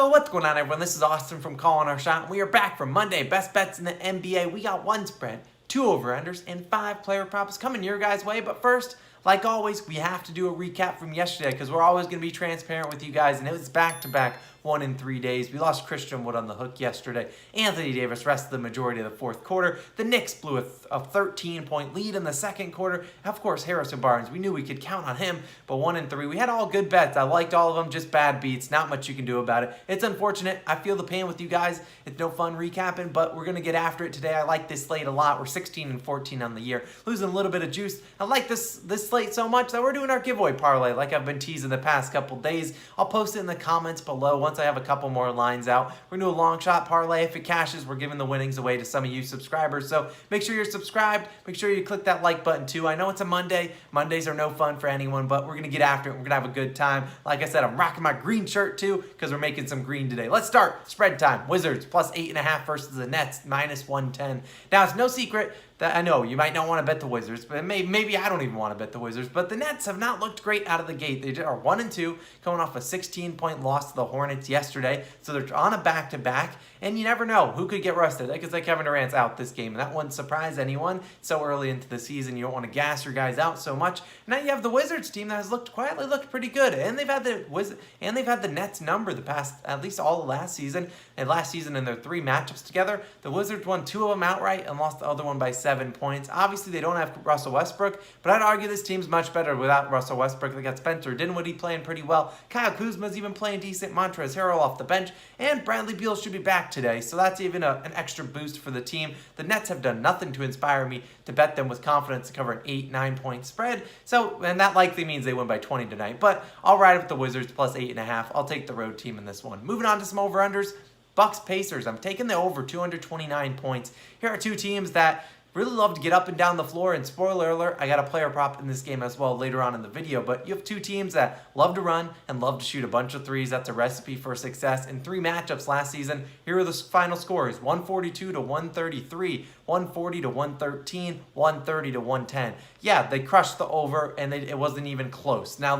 Yo, what's going on, everyone? This is Austin from Calling Our Shot, and we are back for Monday Best Bets in the NBA. We got one spread, two over-unders, and 5 player props coming your guys' way. But first, like always, we have to do a recap from yesterday because we're always going to be transparent with you guys, and it was back-to-back 1 in 3 days. We lost Christian Wood on the hook yesterday. Anthony Davis rested the majority of the fourth quarter. The Knicks blew a 13-point lead in the second quarter. Of course, Harrison Barnes, we knew we could count on him, but 1 in 3. We had all good bets. I liked all of them, just bad beats. Not much you can do about it. It's unfortunate. I feel the pain with you guys. It's no fun recapping, but we're going to get after it today. I like this slate a lot. We're 16 and 14 on the year, losing a little bit of juice. I like this slate so much that we're doing our giveaway parlay like I've been teasing the past couple days. I'll post it in the comments below once I have a couple more lines out. We're going to do a long shot parlay. If it cashes, we're giving the winnings away to some of you subscribers. So make sure you're subscribed. Make sure you click that like button too. I know it's a Monday. Mondays are no fun for anyone, but we're going to get after it. We're going to have a good time. Like I said, I'm rocking my green shirt too because we're making some green today. Let's start. Spread time. Wizards plus 8.5 versus the Nets minus 110. Now, it's no secret that I know you might not want to bet the Wizards, but maybe I don't even want to bet the Wizards. But the Nets have not looked great out of the gate. They are 1 and 2, coming off a 16-point loss to the Hornets yesterday. So they're on a back-to-back, and you never know who could get rested. Like I said, Kevin Durant's out this game, and that wouldn't surprise anyone. So early into the season, you don't want to gas your guys out so much. Now you have the Wizards team that has quietly looked pretty good, and they've had the Nets number the past at least all of last season. And last season in their 3 matchups together, the Wizards won 2 of them outright and lost the other one by 7 points. Obviously, they don't have Russell Westbrook, but I'd argue this team's much better without Russell Westbrook. They got Spencer Dinwiddie playing pretty well. Kyle Kuzma's even playing decent. Montrezl Harrell off the bench, and Bradley Beal should be back today, so that's even an extra boost for the team. The Nets have done nothing to inspire me to bet them with confidence to cover an 8-9 point spread. And that likely means they win by 20 tonight. But I'll ride with the Wizards plus 8.5. I'll take the road team in this one. Moving on to some over-unders. Bucks Pacers. I'm taking the over 229 points. Here are two teams that really love to get up and down the floor, and spoiler alert, I got a player prop in this game as well later on in the video, but you have two teams that love to run and love to shoot a bunch of threes. That's a recipe for success. In 3 matchups last season, here are the final scores: 142 to 133, 140 to 113, 130 to 110. Yeah, they crushed the over, and it wasn't even close. Now,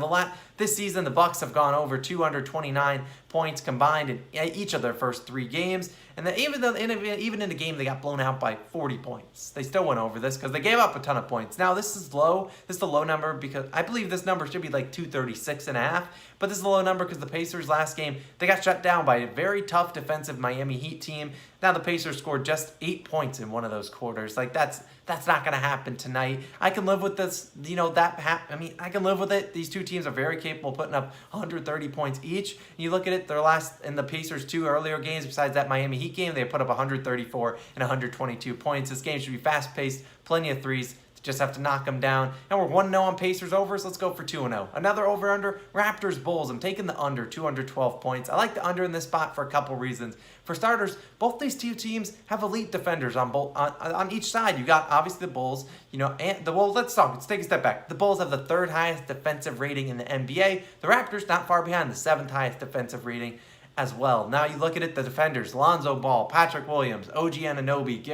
this season, the Bucks have gone over 229 points combined in each of their first 3 games, and even in the game they got blown out by 40 points, they still went over this because they gave up a ton of points. Now, this is low. This is a low number because I believe this number should be like 236.5, but this is a low number because the Pacers last game, they got shut down by a very tough defensive Miami Heat team. Now the Pacers scored just 8 points in one of those quarters. Like that's not going to happen tonight. I can live with this. I can live with it. These two teams are very capable of putting up 130 points each. And you look at it, their last in the Pacers' 2 earlier games, besides that Miami Heat game, they put up 134 and 122 points. This game should be fast-paced, plenty of threes. Just have to knock them down. And we're 1-0 on Pacers overs. Let's go for 2-0. Another over-under, Raptors Bulls. I'm taking the under, 212 points. I like the under in this spot for a couple reasons. For starters, both these two teams have elite defenders on each side. You got obviously the Bulls, and the Bulls. Let's take a step back. The Bulls have the 3rd highest defensive rating in the NBA. The Raptors not far behind, the 7th highest defensive rating as well. Now you look at it, the defenders: Lonzo Ball, Patrick Williams, OG Anunoby,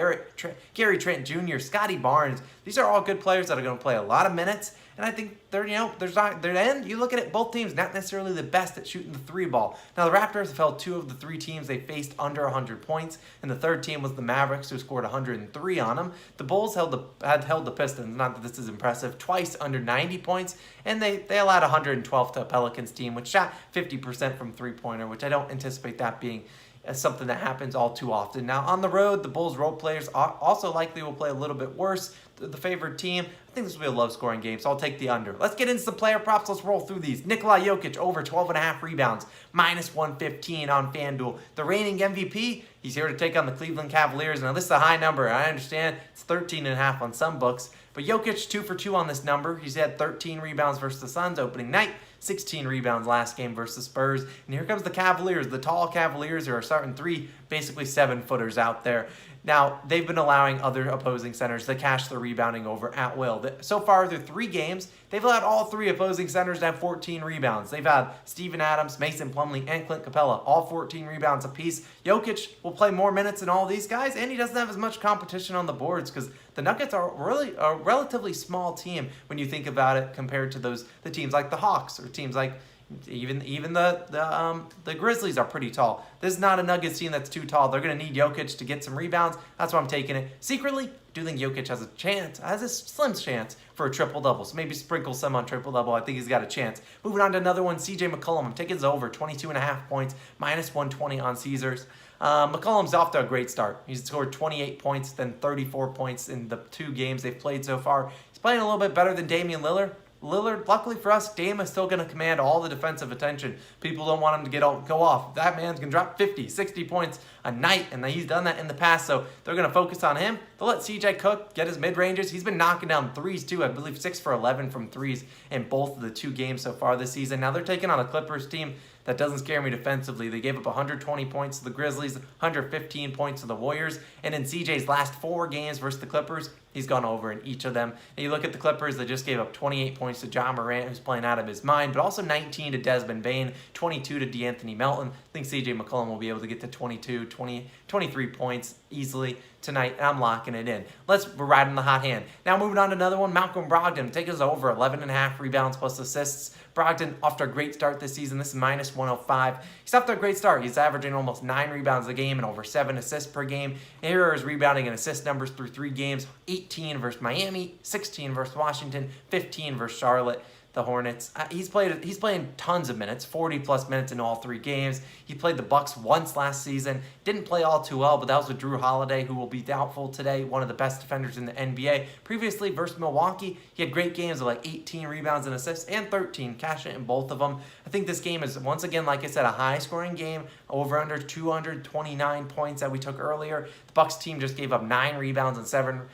Gary Trent Jr., Scotty Barnes. These are all good players that are going to play a lot of minutes, and I think you look at it, both teams not necessarily the best at shooting the 3 ball. Now the Raptors have held 2 of the 3 teams they faced under 100 points, and the 3rd team was the Mavericks, who scored 103 on them. The Bulls had held the Pistons, not that this is impressive, twice under 90 points, and they allowed 112 to a Pelicans team, which shot 50% from 3-pointer, which I don't anticipate that being something that happens all too often. Now, on the road, the Bulls' role players also likely will play a little bit worse. The favored team, I think this will be a low-scoring game, so I'll take the under. Let's get into some player props. Let's roll through these. Nikola Jokic over 12.5 rebounds, minus 115 on FanDuel. The reigning MVP, he's here to take on the Cleveland Cavaliers. Now, this is a high number. I understand it's 13.5 on some books, but Jokic 2 for 2 on this number. He's had 13 rebounds versus the Suns opening night, 16 rebounds last game versus Spurs. And here comes the Cavaliers, the tall Cavaliers who are starting 3 basically 7-footers out there. Now, they've been allowing other opposing centers to cash the rebounding over at will. So far, through 3 games, they've allowed all 3 opposing centers to have 14 rebounds. They've had Steven Adams, Mason Plumlee, and Clint Capella, all 14 rebounds apiece. Jokic will play more minutes than all these guys, and he doesn't have as much competition on the boards because the Nuggets are really a relatively small team when you think about it compared to the teams like the Hawks or teams like Even the Grizzlies are pretty tall. This is not a Nuggets team that's too tall. They're going to need Jokic to get some rebounds. That's why I'm taking it. Secretly, I do think Jokic has a slim chance for a triple-double. So maybe sprinkle some on triple-double. I think he's got a chance. Moving on to another one, CJ McCollum. I'm taking his over, 22.5 points, minus 120 on Caesars. McCollum's off to a great start. He's scored 28 points, then 34 points in the 2 games they've played so far. He's playing a little bit better than Damian Lillard. Luckily for us, Dame is still going to command all the defensive attention. People don't want him to go off. That man's going to drop 50, 60 points a night, and he's done that in the past, so they're going to focus on him. They'll let CJ cook, get his mid-ranges. He's been knocking down threes, too. I believe 6 for 11 from threes in both of the 2 games so far this season. Now they're taking on a Clippers team that doesn't scare me defensively. They gave up 120 points to the Grizzlies, 115 points to the Warriors, and in CJ's last 4 games versus the Clippers, he's gone over in each of them. And you look at the Clippers, they just gave up 28 points to John Morant, who's playing out of his mind, but also 19 to Desmond Bane, 22 to DeAnthony Melton. I think CJ McCollum will be able to get to 22, 20, 23 points easily tonight, and I'm locking it in. We're riding the hot hand. Now moving on to another one, Malcolm Brogdon. Take us over 11.5 rebounds plus assists. Brogdon off to a great start this season. This is minus 105. He's off to a great start. He's averaging almost 9 rebounds a game and over 7 assists per game. Here are his rebounding and assist numbers through 3 games. 18 versus Miami, 16 versus Washington, 15 versus Charlotte. The Hornets. He's playing tons of minutes, 40-plus minutes in all 3 games. He played the Bucks once last season. Didn't play all too well, but that was with Drew Holiday, who will be doubtful today, one of the best defenders in the NBA. Previously, versus Milwaukee, he had great games of like 18 rebounds and assists and 13, cash it in both of them. I think this game is, once again, like I said, a high-scoring game, over under 229 points that we took earlier. The Bucks team just gave up 9 rebounds and 7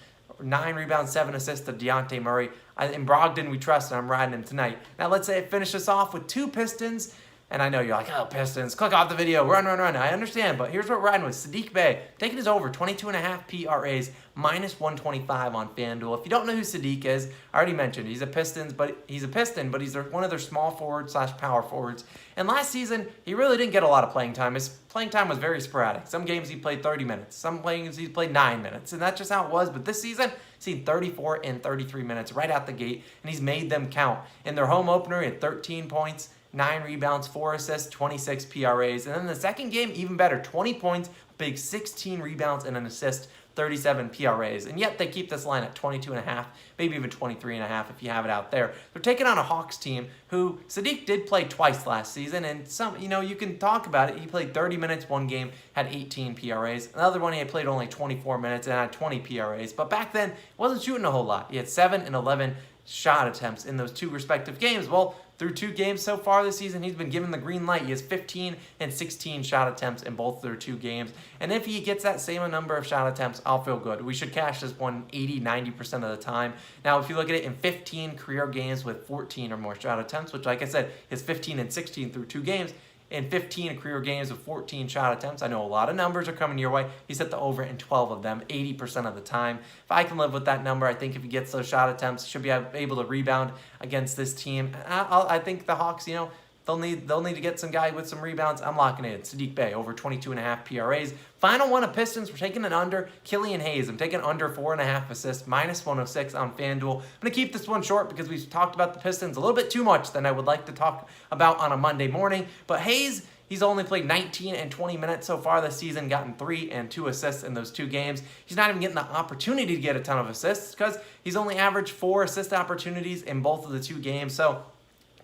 assists to Dejounte Murray. In Brogdon, we trust, and I'm riding him tonight. Now, let's say I finish this off with 2 Pistons. And I know you're like, oh, Pistons, click off the video, run. I understand, but here's what we're riding with. Saddiq Bey, taking his over, 22.5 PRAs, minus 125 on FanDuel. If you don't know who Saddiq is, I already mentioned, he's a Piston, but he's one of their small forwards / power forwards. And last season, he really didn't get a lot of playing time. His playing time was very sporadic. Some games he played 30 minutes. Some games he played 9 minutes. And that's just how it was. But this season, he's seen 34 and 33 minutes right out the gate, and he's made them count. In their home opener, he had 13 points, 9 rebounds, 4 assists, 26 PRAs. And then the second game, even better, 20 points, big 16 rebounds and an assist, 37 PRAs. And yet they keep this line at 22.5, maybe even 23.5 if you have it out there. They're taking on a Hawks team who Saddiq did play twice last season, and you can talk about it. He played 30 minutes one game, had 18 PRAs. Another one, he had played only 24 minutes and had 20 PRAs. But back then, he wasn't shooting a whole lot. He had 7 and 11 shot attempts in those 2 respective games. Well, through 2 games so far this season, he's been given the green light. He has 15 and 16 shot attempts in both their 2 games. And if he gets that same number of shot attempts, I'll feel good. We should cash this one 80-90% of the time. Now, if you look at it in 15 career games with 14 or more shot attempts, which, like I said, is 15 and 16 through 2 games, in 15 career games with 14 shot attempts. I know a lot of numbers are coming your way. He's hit the over in 12 of them, 80% of the time. If I can live with that number, I think if he gets those shot attempts, should be able to rebound against this team. I think the Hawks, they'll need to get some guy with some rebounds. I'm locking it in. Saddiq Bey, over 22.5 PRAs. Final one of Pistons, we're taking an under. Killian Hayes, I'm taking under 4.5 assists, minus 106 on FanDuel. I'm going to keep this one short because we've talked about the Pistons a little bit too much than I would like to talk about on a Monday morning. But Hayes, he's only played 19 and 20 minutes so far this season, gotten 3 and 2 assists in those 2 games. He's not even getting the opportunity to get a ton of assists because he's only averaged 4 assist opportunities in both of the 2 games. So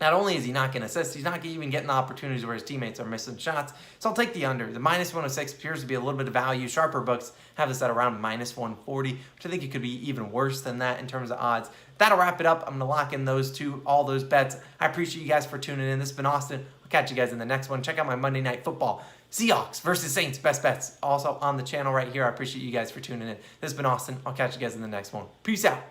not only is he not getting assists, he's not even getting the opportunities where his teammates are missing shots. So I'll take the under. The minus 106 appears to be a little bit of value. Sharper books have this at around minus 140, which I think it could be even worse than that in terms of odds. That'll wrap it up. I'm going to lock in all those bets. I appreciate you guys for tuning in. This has been Austin. I'll catch you guys in the next one. Check out my Monday Night Football. Seahawks versus Saints best bets. Also on the channel right here. I appreciate you guys for tuning in. This has been Austin. I'll catch you guys in the next one. Peace out.